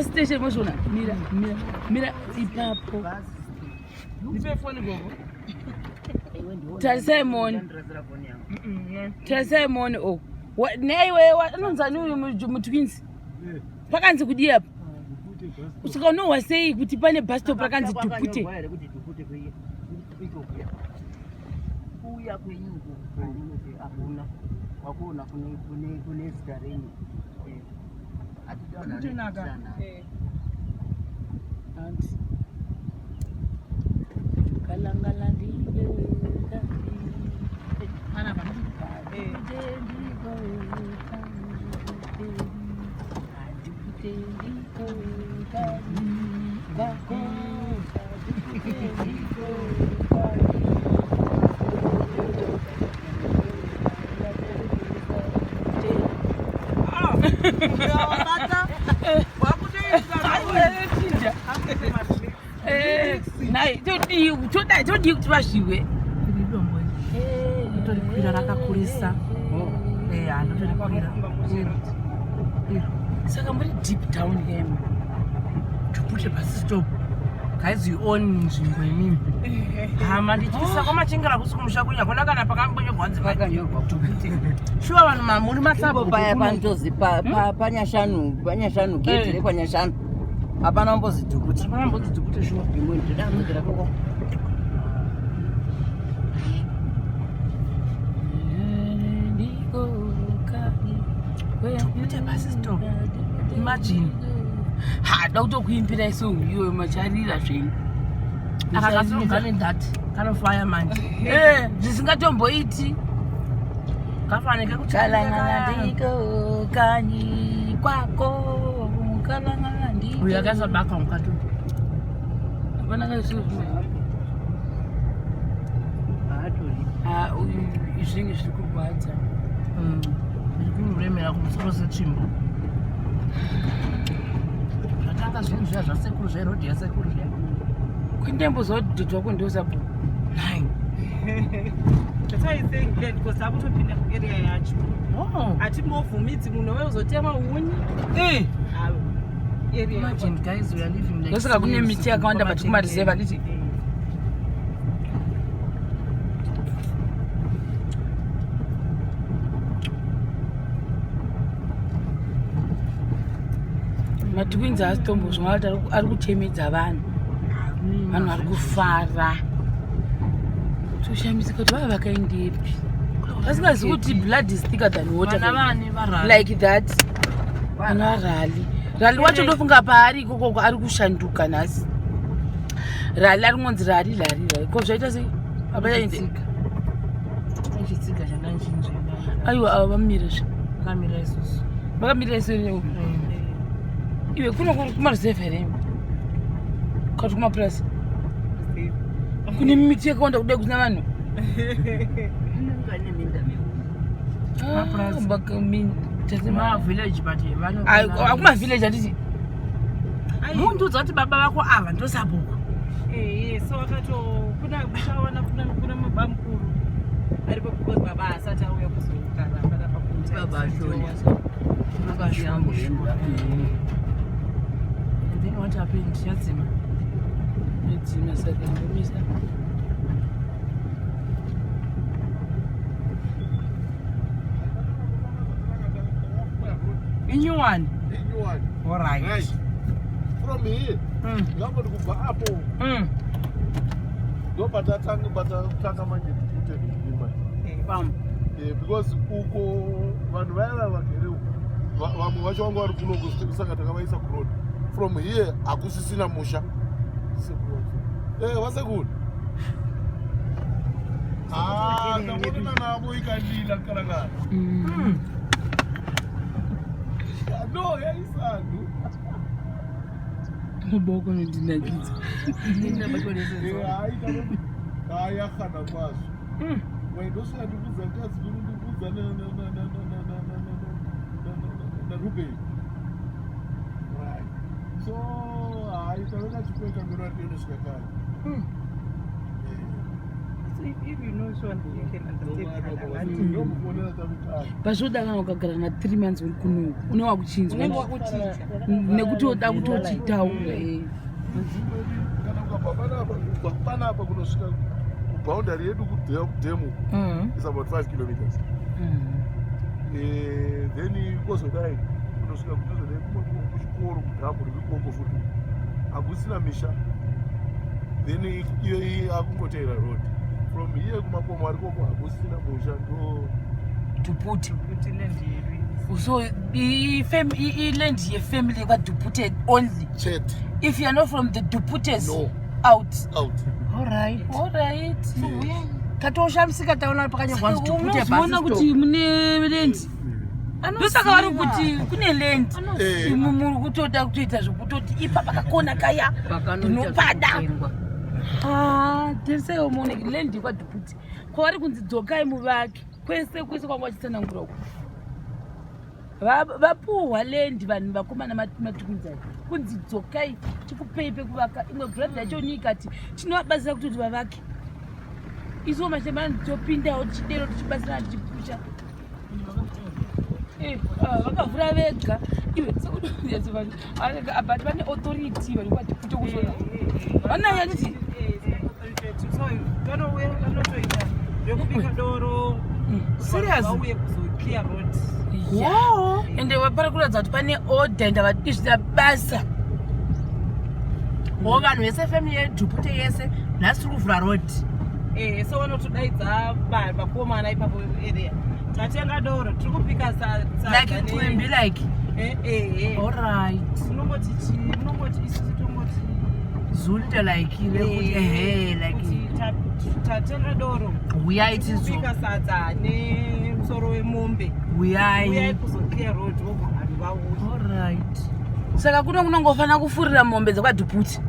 bus station mozvona mira ipapo Nipe phone gogo. tarisai mone oh neiwe anonzani uyu mutwins pakanzi kudii apa usikaonohwa sei kuti pane bus stop rakanzi Dupute kuya kwenyuko akuna wakona kune sitareni Kutinaka. anti kalangalandi Ana ba. todii kuti vazviwe Kutorikwira rakakurisa. Anotorikwira. saka muri deep down game Dupute bus stop. Guys, you own nzvimbo imimi. Hama ndichisa kwamachingara kusikumusha kunya kona kana pakambonye gwanzi pakanyorwa Dupute. Shuwa vanhu mamuri masabo paya pantozi panyashanu gate rekwanyashanu hapana mbozi Dupute. Hapana mbozi Dupute shuwa. Imwe ndinamukira koko Dupute bus stop imagine hada kutokuimbira iso iwe macharira zvenyu Akakasunugane ndati. Kanofaya manje. zvisingatomboiti Kafanike kalangalandiko kanyi kwako kalangalandiko Uyu akasabaka mukatu. apana kaizvozvo hatori zvinge zviri kurwadza Ndikumuremera kumusoro setsvimbo. Zvatanga zvinhu zviya zvasekuru zverodhi yasekuru zviya. kwendembozodhidhwa kwendosapo 9. That's why he's saying that because I want to be in the area yacho. Oh. Ati movumidzi munhu weuzotema huni. Area. Imagine guys, we are living like. ndosaka kune miti yakawanda pati kumarizeva diti matwins haasitombozvonga kuti ari kutemedza vanhu vari kufara toshamisika kuti vava vakaendepi vasingazivi kuti blood is thicker than water like that vanhu varali wacho ndofunga paari ikokoko ari kushanduka nhasi rali ari kungonzi rali ko zvaita sei Abayaitsika chandanchinje. aiwa ava vamire Kamira isusu. vakamira iso iwe kuno kumareserve here kati kumapurasi kune miti yakawanda kudai kusina vanhu inongane minda Village but kumavillage handiti muntu udzati baba vako ava ndosabuka. So kuna mabamkuru aripo because baba asati auya kuzogara panapa kuti baba ashoni Akashambo. And then what happened? Yadzima. edzima saka ndomisa A new one. All right. Nice. From here, ngamba ndikubva apo ndo patatanga manje Dupute pam because uko vanhu vaya vagere vamwe vacho vanga vari kuno saka takavaisa kuroad from here hakusisina musha vasekuni ndabonana navo ikandila karakara no yaisanhu maboko nodinakidza ayakana kwazvo waindosvika ndikudza mukadzi kuri ndikudza naRuben so hai taveka chikweka ngorationdosvika kare if you know someone you can understand. ndomufonera tamutano Bazvoda kana ukagara na 3 months uri kuno unowa kuchinzwa nekuti woda kutoti taura kana ukabva panapa kunosvika kuboundary yedu kudhemu is about 5 kilometers. Then kozodai kunosvika kutozodai kuchikoro kudhamu rikubongo futi hakusina misha. Then iyo akungoteera road from here kumakomo ari koko hakusina musha ndo Dupute. Kuti land yedu. So the land family got Dupute only. chete If you are not from the Duputes, No. out. out. Alright. Katoshamsika taona pakanyorwa kuti Dupute Unoziona kuti mune land. Ndosaka vari Anoziva. kuti kune land. Muri kutoda kutoita zvekutoti ipa pakakona kaya ndinopada. Tirisewo muone land kwaDupute. Kwavari kunzi dzokai muvake. Kwese kwanga vachitsanangura uko. Vapuhwa land vanhu vakomana matukunzai. Kunzi dzokai tikupei pekuvaka. Imwe brother yacho ikati tinovabatsira kutoti vavake. Isu mashambani topindawo tichidero tichibatsirana tichipusha. Vakavhura vega. Iwe but vane authority vari kwaDupute kuzona. Vanaya kuti serious. wow. Ende pari kuratidza kuti pane order ende vadizvita basa. Vanhu vese family yeDupute yese nhasi tiri kuvhura road. So vanotodaidza vakomana ipapo area. Tatenga doro tiri kupika Like Quimby like. Alright. Unongoti isusu tongoti Zunde like like tatenga doro uya itizo kupika sadza nemusoro wemombe uya uyai kuzoclear road vanhu vauya. Alright. Saka kunongofana kufurira mombe dzakwaDupute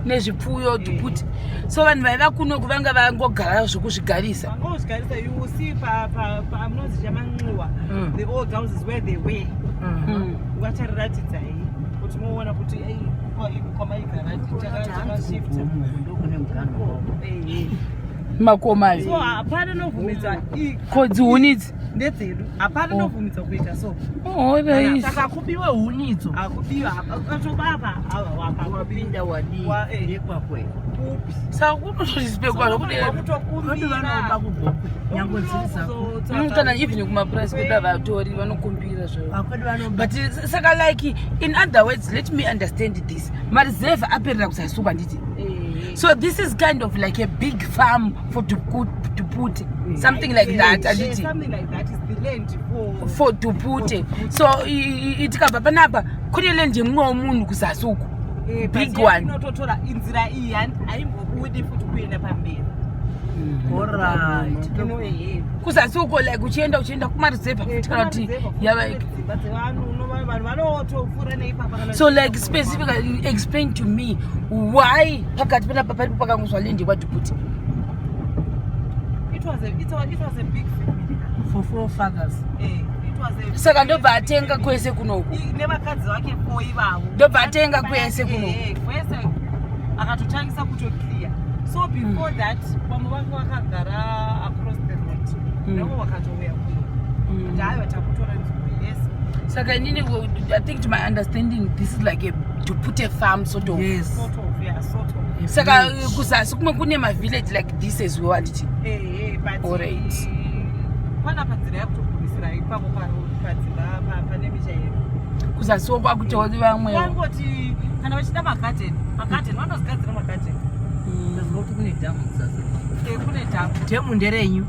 nezvipfuyo Dupute. So vanhu vaiva kuno kuvanga vangogara zvokuzvigarisa. vangozvigarisa. You will see pamunonzi chamanxiwa the old houses where they were. Ungachariratidza kuti moona kuti kwamaigaraji chakashifta. Makomayo. So hapana novhumidza Kodzi hunidzi. ndedzedu hapana novhumidza kuita so. Alright. saka kupiwe hunidzo Akupiwa atobaba wapinda wadii kwakwe Saka kunotozispekwa kuti vanoba kugokwe nyango dziri zako kana even kumapurasi kuda vatori vanokumbira zvavo. vakwedi vanoba But saka like in other words let me understand this. Marizeva aperera kusasukwa nditi. So this is kind of like a big farm for Dupute. Something like that. Anditi. Something like that is the land For Dupute. So itikabva panapa kune land yemumwe munhu kusasuku. Big one. inototora inzira iyi haimbobudi futi kuenda pamberi. alright Kusasuko like uchienda kumarizeva futi kana kuti yava. dzimba dzevanhu vanhu vanotofura neipapa. So like specifically explain to me why pakati panapa paripo pakangoswa land kwaDupute. It was a big family. for 4 fathers It was a Saka ndobva atenga kwese kunoku. nevakadzi vake 4 ivavo. Ndobva atenga kwese kunoku. Kwese akatotangisa kutoclear. So before that vamwe vanga vakagara across the road. Navo vakatouya kuno. Kuti haiwa takutora nzvimbo yes. Saka inini I think to my understanding this is like a Dupute farm sort of. yes Sort of, yeah, sort of. Saka kuzasi kumwe kune mavillage like this as well anditi. But Alright. pana panzira yakutogumisira ipapo padzimba pane misha yedu. Kuzasiwo kwakutowa vamwewo. Vangoti kana vachida magarden vanozigadzira magarden. kuti kune dhamu sasa Kune dhamu. dhemu nderenyu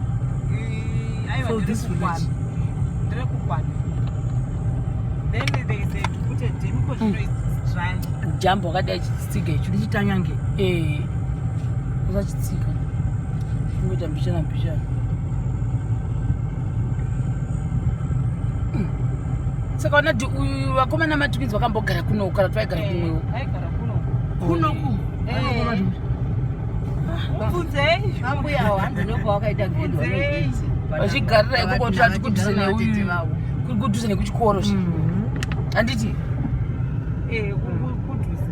Aiwa For this village. nderekugwana. Then there is a Dupute dam because you know it's dry. Jambo wakadai chitsika icho. ndichitanyange Usachitsika. Ngoita mbishana. Saka wana vakomana matukidzi vakambogara kunoku kana twaigara kumwewo. Aigara kuno. kunoku Ubvunzei. ambuya hwangu ndopa wakaita gendo Vachigarira ikoko tati kudhuze neuyu. Kuri kudhuze nekuchikoro. Anditi. Kudhuze.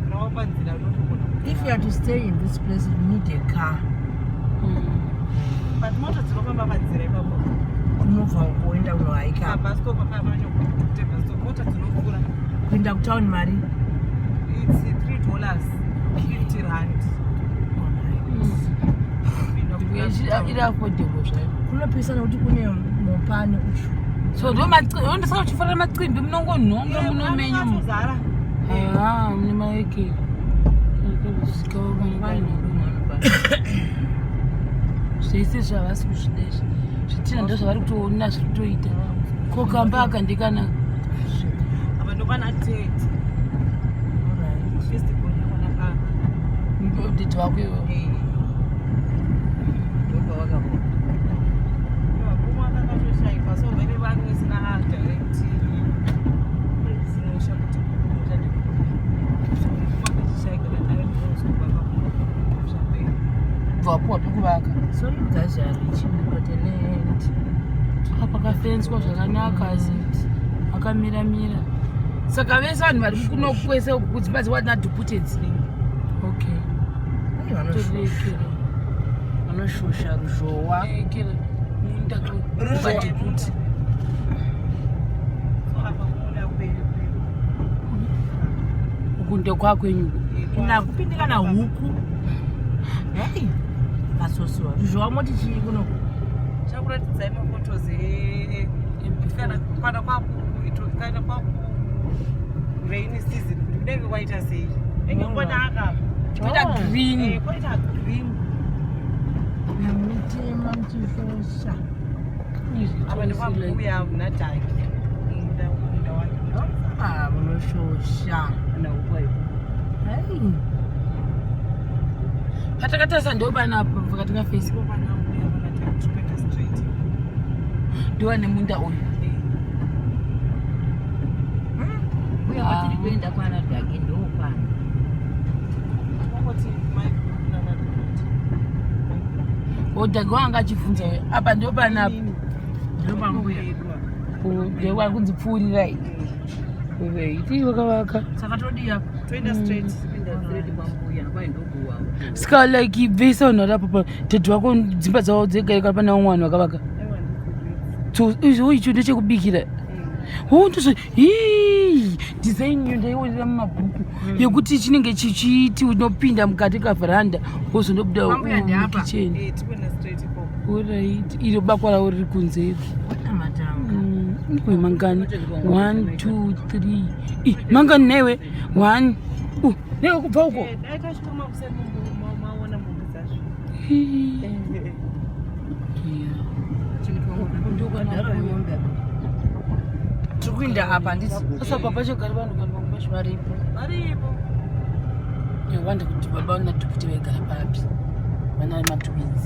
Nawo panzira unotokona. if you are to stay in this place you need a car But moto dzinofamba panzira ipapo. Unobva kuenda kunohaika. Bastop kuti bastop moto dzinofura. Kuenda kutown mari. It's $3, 50 rand. Iri affordable zvayo. Kunopisa nokuti kune mopani uchu. So ndosaka uchifara macimbi munongonhonga munomenya Zara. mune maeke. Zvese zvavasi kuzvida izvi zvitina ndo zvavari kutoona zviri kutoita kokamba akandikana Apa ndokwana 30. First born yakona pa. mudhidhi wako iwo Ndobva wakabona. Kuma akatoshaipa so vene vanhu isina direct. Zinosha kuti mushande. So kuma kuchishaipa nayo ndosubaka. bvapuwa pekuvaka So you guys are rich, you got a land. pakafenswa zvakanaka asi akamiramira saka vese vanhu vari kuno kwese kudzimba dziwati naduputedzi okay torekera Vanoshusha ruzhowa. ekera munda Ruzhowa. ukunde kwakwenyu Nakupindikana huku. Hey. Kasosiwa. Ruzhowa moti chii kuno. chakuratidzai mafotos kana kwaku rainy season kuti kudenge kwaita sei enge kwanaka choita green kwaita green Namitema mchishosha. apa ndikwakuya mnadhaki munda wake Munoshosha. Hey. patakatarisa ndobanapo pakati kafesi ndova nemunda uyu Uya kwatiri kuenda kwana dhaki ndokwana. odhagi wanga achibvunza apa ndopanapo Ndopambuya. ndewari kunzipfuurirai iti vakavaka Saka todi apa. toenda straight Ndazireti kwambuya kwai ndobuwa. saka like vese vanhu vari apa dhedhi wako dzimba dzavo dzegaika pana umwe vanhu vakavaka icho ndechekubikira ndozvo design iyo ndaionera mumabhuku yekuti chinenge chichiti unopinda mukati kavheranda wozondobuda mukicheni tipenda straight ipo orit iro bakwa ravo riri kunze iri iwe mangani 1 2 3 mangani newe 1 newe kubva uko daitashikoma kuseni maona mumbi dzacho Tikuinda apa ndisi. sasa baba chogari vanhu kana vambashi varipo varipo wanda kuti baba nadhupute vaigara papi vana matwins